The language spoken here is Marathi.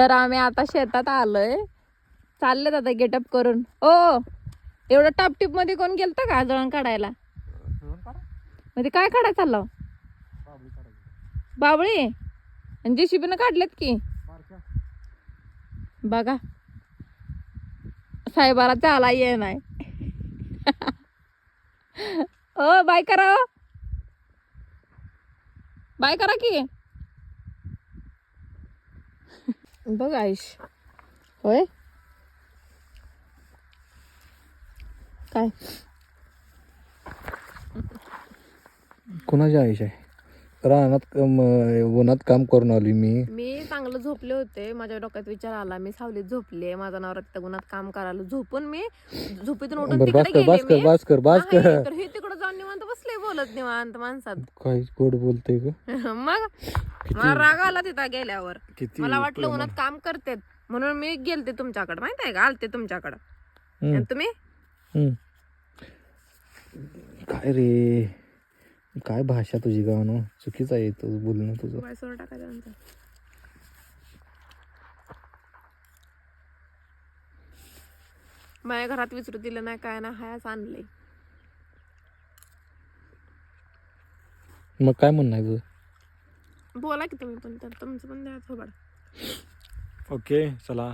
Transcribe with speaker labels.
Speaker 1: तर आम्ही आता शेतात आलोय, चाललेत आता गेटअप करून. ओ एवढं टापटीप मध्ये कोण गेलत का जळण काढायला? मध्ये काय काढायला चाललं? बाबळी आणि जेसीबीनं काढलेत की बघा. साहेबाला चाला ये नाही. ओ बाय करा, बाय करा की. बघ आयुष, होय काय
Speaker 2: कोणाची आयुष आहे? रानात उन्हात काम करून आली
Speaker 1: मी चांगलं झोपले होते. माझ्या डोक्यात विचार आला, मी सावलीत झोपले, माझा नवरा त्या उन्हात काम करायला झोपून मी झोपेतून उठून तिकडे गेले मी. तर हे तिकडे जाऊन निवांत बसले बोलत निवांत माणसात.
Speaker 2: काही गोड बोलते ग.
Speaker 1: मग मला राग आला तिथं गेल्यावर. मला वाटलं उन्हात काम करतेत म्हणून मी गेलते तुमच्याकडे, माहित आहे का, आलते तुमच्याकडे. आणि तुम्ही
Speaker 2: काय रे, काय भाषा तुझी गाणं चुकीचं आहे तुझं बोलणं. तुझं
Speaker 1: टाकायचं माझ्या घरात विचारू दिलं नाही, काय ना हायच आणलंय.
Speaker 2: मग काय म्हणणं आहे तुझं?
Speaker 1: बोला की तुम्ही पण, तर तुमचं पण द्या थोडं.
Speaker 2: ओके चला.